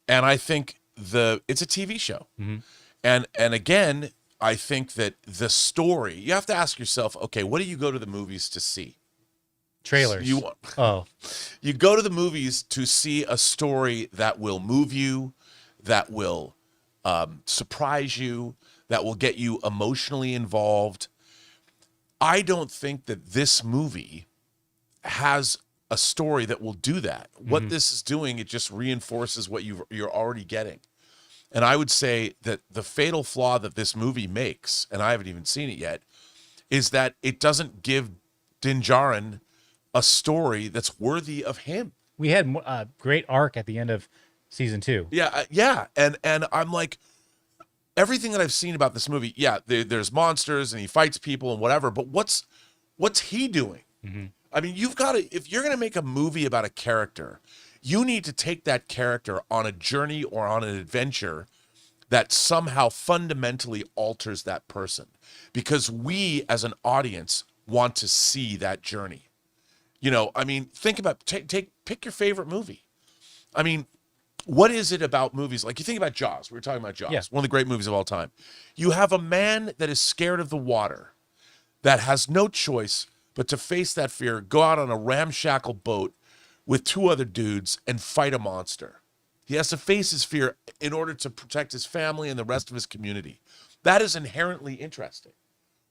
And I think it's a TV show. Mm-hmm. And again, I think that the story, you have to ask yourself, okay, what do you go to the movies to see? Trailers. You go to the movies to see a story that will move you, that will surprise you, that will get you emotionally involved. I don't think that this movie has a story that will do that. Mm-hmm. What this is doing, it just reinforces what you're already getting. And I would say that the fatal flaw that this movie makes, and I haven't even seen it yet, is that it doesn't give Din Djarin a story that's worthy of him. We had a great arc at the end of season 2. Yeah. And I'm like, everything that I've seen about this movie, there's monsters and he fights people and whatever, but what's he doing? Mm-hmm. I mean, if you're going to make a movie about a character, you need to take that character on a journey or on an adventure that somehow fundamentally alters that person, because we as an audience want to see that journey. You know, I mean, think about, pick your favorite movie. I mean, what is it about movies? Like, you think about Jaws. We were talking about Jaws, one of the great movies of all time. You have a man that is scared of the water, that has no choice but to face that fear, go out on a ramshackle boat with 2 other dudes and fight a monster. He has to face his fear in order to protect his family and the rest of his community. That is inherently interesting.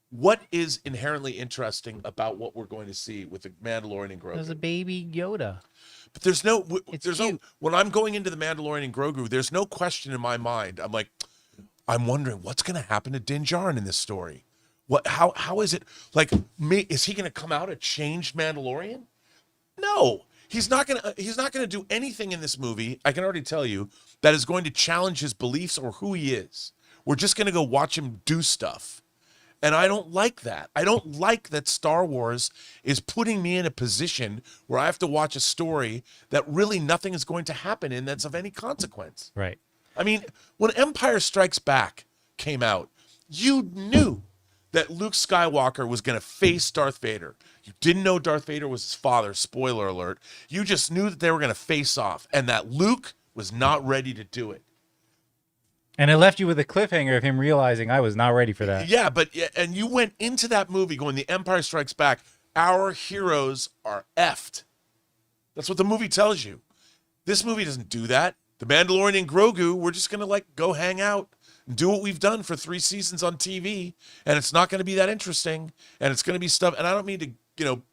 What is inherently interesting about what we're going to see with the Mandalorian and Grogu? There's a baby Yoda. But there's no, when I'm going into the Mandalorian and Grogu, there's no question in my mind. I'm wondering what's going to happen to Din Djarin in this story. How is it, like, is he going to come out a changed Mandalorian? No, he's not going to do anything in this movie, I can already tell you, that is going to challenge his beliefs or who he is. We're just going to go watch him do stuff. And I don't like that. I don't like that Star Wars is putting me in a position where I have to watch a story that really nothing is going to happen in that's of any consequence. Right. I mean, when Empire Strikes Back came out, you knew that Luke Skywalker was going to face Darth Vader. You didn't know Darth Vader was his father, spoiler alert. You just knew that they were going to face off and that Luke was not ready to do it. And it left you with a cliffhanger of him realizing I was not ready for that. Yeah, and you went into that movie going, The Empire Strikes Back, our heroes are effed. That's what the movie tells you. This movie doesn't do that. The Mandalorian and Grogu, we're just going to like go hang out and do what we've done for 3 seasons on TV, and it's not going to be that interesting, and it's going to be stuff, and I don't mean to,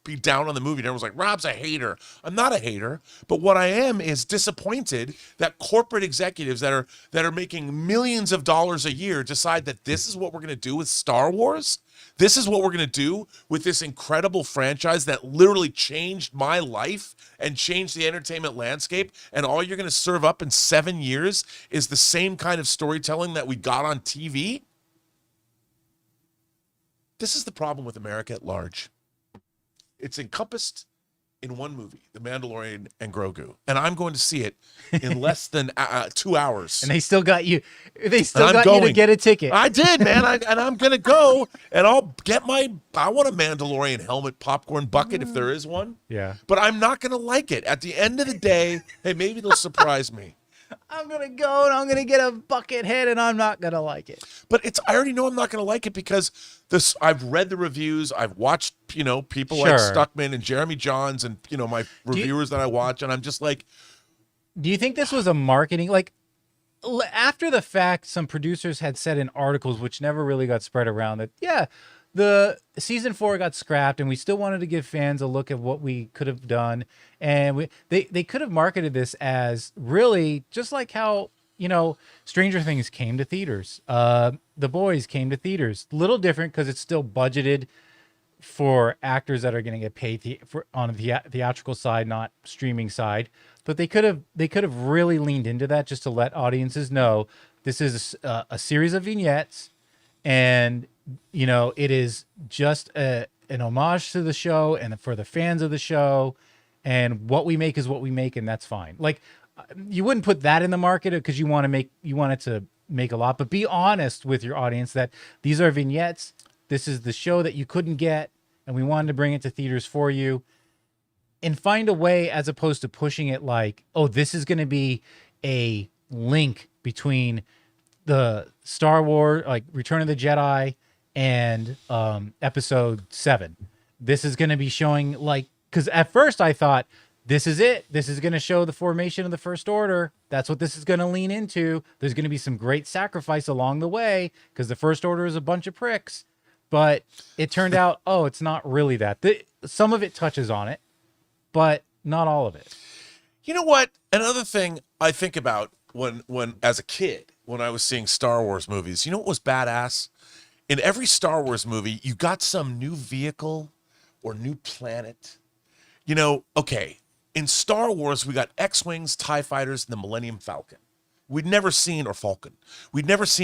be down on the movie. And everyone's like, Rob's a hater. I'm not a hater, but what I am is disappointed that corporate executives that are making millions of dollars a year decide that this is what we're going to do with Star Wars. This is what we're going to do with this incredible franchise that literally changed my life and changed the entertainment landscape. And all you're going to serve up in 7 years is the same kind of storytelling that we got on TV. This is the problem with America at large. It's encompassed in one movie, The Mandalorian and Grogu. And I'm going to see it in less than 2 hours. And they still got you. They still got you to get a ticket. I did, man. And I'm going to go and I'll get I want a Mandalorian helmet popcorn bucket if there is one. Yeah. But I'm not going to like it. At the end of the day, hey, maybe they'll surprise me. I'm going to go and I'm going to get a bucket head and I'm not going to like it. But I already know I'm not going to like it because I've read the reviews. I've watched, people like Stuckman and Jeremy Johns and, my reviewers that I watch. And I'm just like. Do you think this was a marketing, after the fact, some producers had said in articles, which never really got spread around, that, yeah, the season 4 got scrapped and we still wanted to give fans a look at what we could have done. And they could have marketed this as really just like how, Stranger Things came to theaters. The Boys came to theaters. Little different because it's still budgeted for actors that are going to get paid on the theatrical side, not streaming side. But they could have really leaned into that just to let audiences know this is a series of vignettes, and it is just an homage to the show and for the fans of the show, and what we make is what we make, and that's fine. Like, you wouldn't put that in the market because you want it to make a lot, but be honest with your audience that these are vignettes. This is the show that you couldn't get, and we wanted to bring it to theaters for you. And find a way, as opposed to pushing it like, oh, this is going to be a link between the Star Wars, like Return of the Jedi, and Episode 7. This is going to be showing, because at first I thought, this is it. This is going to show the formation of the First Order. That's what this is going to lean into. There's going to be some great sacrifice along the way, because the First Order is a bunch of pricks. But it turned out, oh, it's not really that. Some of it touches on it, but not all of it. You know what? Another thing I think about when as a kid, when I was seeing Star Wars movies, you know what was badass? In every Star Wars movie, you got some new vehicle or new planet. Okay, in Star Wars, we got X-Wings, TIE Fighters, and the Millennium Falcon. We'd never seen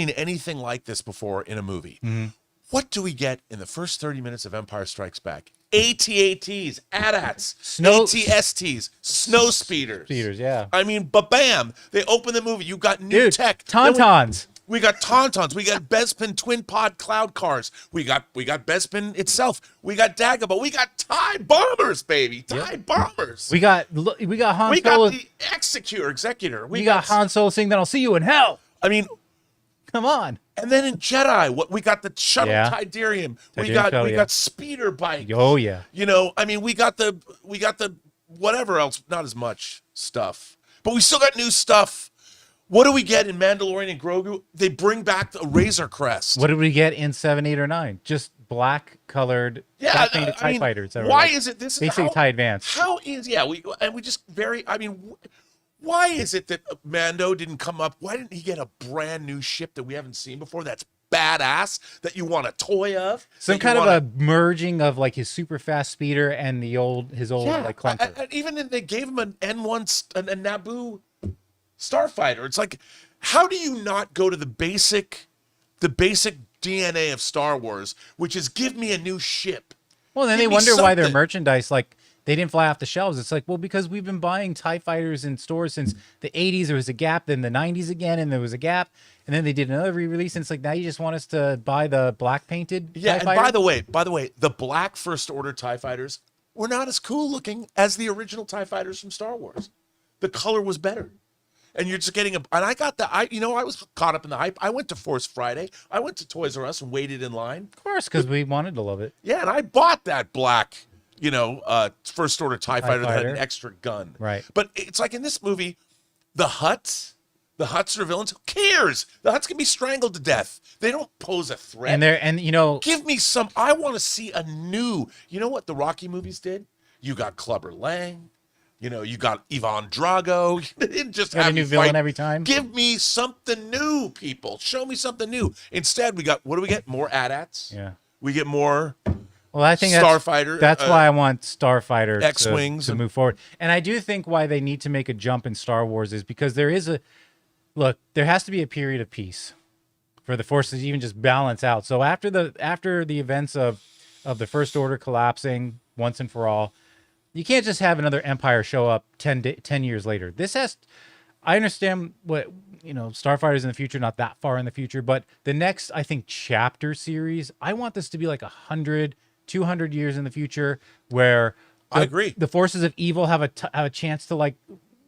anything like this before in a movie. Mm-hmm. What do we get in the first 30 minutes of Empire Strikes Back? AT-ATs, AT-ATs, AT-STs, snow speeders. Yeah. I mean, bam, they open the movie. You got new tech. Tauntauns. We got Tauntauns. We got Bespin twin pod cloud cars. We got Bespin itself. We got Dagobah. We got TIE bombers, baby. TIE bombers. We got Han Solo. We got the Executor. We got Han Solo saying that I'll see you in hell. I mean, come on. And then in Jedi, we got the shuttle Tidarium. We got speeder bikes. Oh yeah. I mean, we got the whatever else, not as much stuff, but we still got new stuff. What do we get in Mandalorian and Grogu? They bring back the Razor Crest. What did we get in 7, 8, or 9? Just black colored painted TIE fighters. Why is it this? Basically TIE Advance. How is we just why is it that Mando didn't come up? Why didn't he get a brand new ship that we haven't seen before that's badass, that you want a toy of? Some kind of a merging of like his super fast speeder and his old like clunker. And even they gave him an N1, a Naboo starfighter. It's like, how do you not go to the basic DNA of Star Wars, which is give me a new ship? Well, then they wonder why their merchandise, like they didn't fly off the shelves. It's like, well, because we've been buying TIE fighters in stores since the 80s. There was a gap, then the 90s again, and there was a gap. And then they did another re-release, and it's like, now you just want us to buy the black painted Yeah, TIE and fighter? by the way, the black First Order TIE fighters were not as cool looking as the original TIE fighters from Star Wars. The color was better. And you're just getting and I got I was caught up in the hype. I went to Force Friday. I went to Toys R Us and waited in line. Of course, because we wanted to love it. Yeah, and I bought that black, First Order TIE fighter that had an fighter. extra gun. Right. But it's like in this movie, the Hutts are villains. Who cares? The Hutts can be strangled to death. They don't pose a threat. Give me some. I want to see a new. You know what the Rocky movies did? You got Clubber Lang. You got Ivan Drago. You didn't just got have a new you villain fight. every time. Give me something new, people. Show me something new. Instead, what do we get? More AT-ATs. Yeah. We get more. Well, I think Starfighter. That's why I want Starfighter X-Wings to move forward. And I do think why they need to make a jump in Star Wars is because there has to be a period of peace for the forces to even just balance out. So after the events of the First Order collapsing once and for all, you can't just have another empire show up 10 years later. I understand what, Starfighter's in the future, not that far in the future, but the next, I think, chapter series, I want this to be like 100, 200 years in the future where I agree. The forces of evil have a chance to like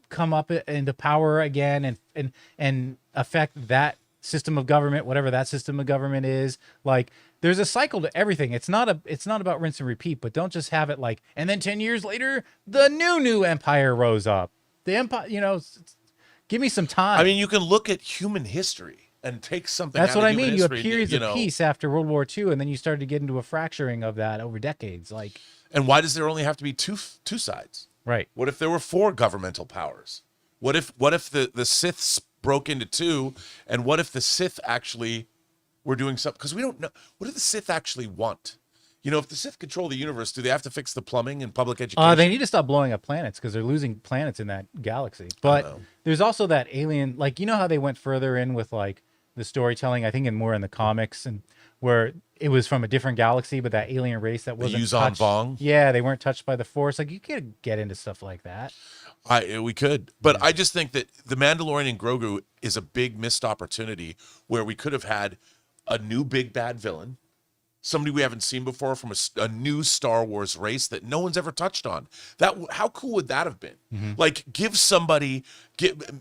come up into power again and affect that system of government, whatever that system of government is. Like, there's a cycle to everything. It's not about rinse and repeat, but don't just have it like, and then 10 years later, the new empire rose up. The empire, give me some time. I mean, you can look at human history and take something. That's out what of I mean. human You have history, periods of peace after World War II, and then you started to get into a fracturing of that over decades. Like, and why does there only have to be two sides? Right. What if there were 4 governmental powers? What if the Siths broke into 2, and what if the Sith actually were doing something? Because we don't know. What do the Sith actually want? If the Sith control the universe, do they have to fix the plumbing and public education? They need to stop blowing up planets because they're losing planets in that galaxy. But there's also that alien, like, how they went further in with like the storytelling, I think, and more in the comics, and where it was from a different galaxy, but that alien race that wasn't Yuzon touched. Vong? Yeah, they weren't touched by the Force. Like, you could get into stuff like that. We could, but I just think that the Mandalorian and Grogu is a big missed opportunity where we could have had a new big bad villain, somebody we haven't seen before from a new Star Wars race that no one's ever touched on. How cool would that have been? Mm-hmm. Like,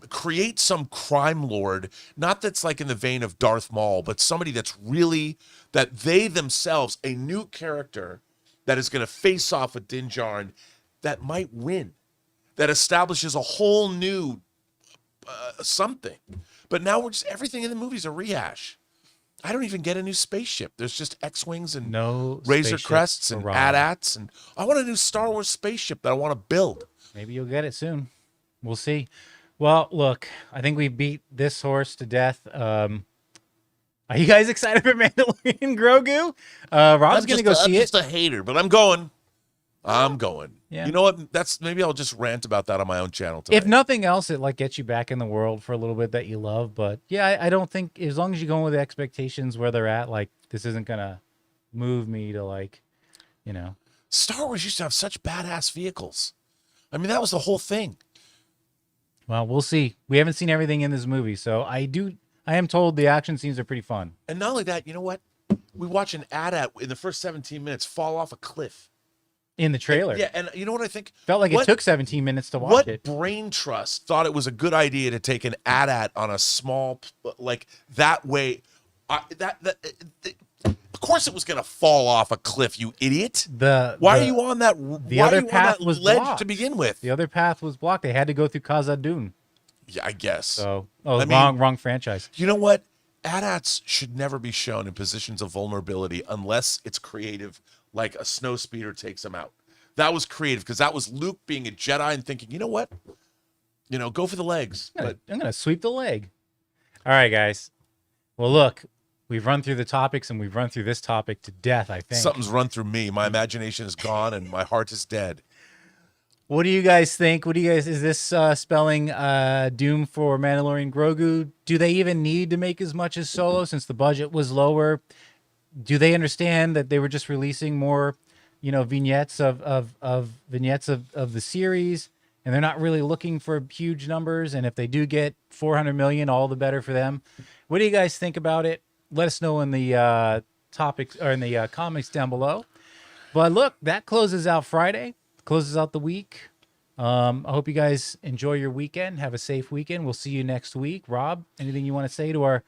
create some crime lord, not that's like in the vein of Darth Maul, but somebody that's really, that they themselves, a new character that is going to face off with Din Djarin that might win, that establishes a whole new something. But now everything in the movie's a rehash. I don't even get a new spaceship. There's just X-Wings and Razor Crests and AT-ATs. And I want a new Star Wars spaceship that I want to build. Maybe you'll get it soon. We'll see. Well, look, I think we beat this horse to death. Are you guys excited for Mandalorian Grogu? Rob's going to go see it. I'm just a hater, but I'm going. Yeah. You know what? Maybe I'll just rant about that on my own channel tonight. If nothing else, it like gets you back in the world for a little bit that you love. But yeah, I don't think, as long as you're going with the expectations where they're at, like, this isn't gonna move me to, like, Star Wars used to have such badass vehicles. I mean, that was the whole thing. Well, we'll see. We haven't seen everything in this movie, so I am told the action scenes are pretty fun. And not only that, you know what? We watch an AT-AT in the first 17 minutes fall off a cliff. In the trailer. Yeah, and you know what I think? Felt like it took 17 minutes to watch it. What brain trust thought it was a good idea to take an AT-AT on a small, like, that way? Of course it was going to fall off a cliff, you idiot. Why are you on that? The other path was ledge blocked to begin with? The other path was blocked. They had to go through Khazad-dûm. Yeah, I guess. So, wrong franchise. You know what? AT-ATs should never be shown in positions of vulnerability unless it's creative, like a snow speeder takes them out. That was creative because that was Luke being a Jedi and thinking, you know what? Go for the legs. I'm going to sweep the leg. All right, guys. Well, look, we've run through the topics and we've run through this topic to death, I think. Something's run through me. My imagination is gone and my heart is dead. What do you guys think? Is this spelling doom for Mandalorian Grogu? Do they even need to make as much as Solo since the budget was lower? Do they understand that they were just releasing more vignettes of the series, and they're not really looking for huge numbers. And if they do get 400 million, all the better for them. What do you guys think about it? Let us know in the topics or in the comments down below. But look, that closes out Friday, closes out the week. I hope you guys enjoy your weekend. Have a safe weekend. We'll see you next week. Rob, anything you want to say to our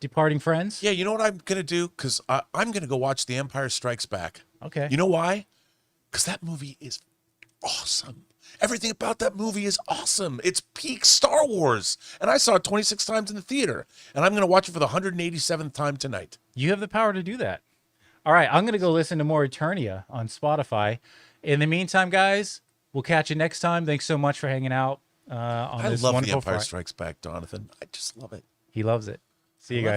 departing friends? Yeah, you know what I'm going to do? Because I'm going to go watch The Empire Strikes Back. Okay. You know why? Because that movie is awesome. Everything about that movie is awesome. It's peak Star Wars. And I saw it 26 times in the theater. And I'm going to watch it for the 187th time tonight. You have the power to do that. All right, I'm going to go listen to more Eternia on Spotify. In the meantime, guys, we'll catch you next time. Thanks so much for hanging out on this wonderful I love The Empire Friday. Strikes Back, Jonathan. I just love it. He loves it. See you guys.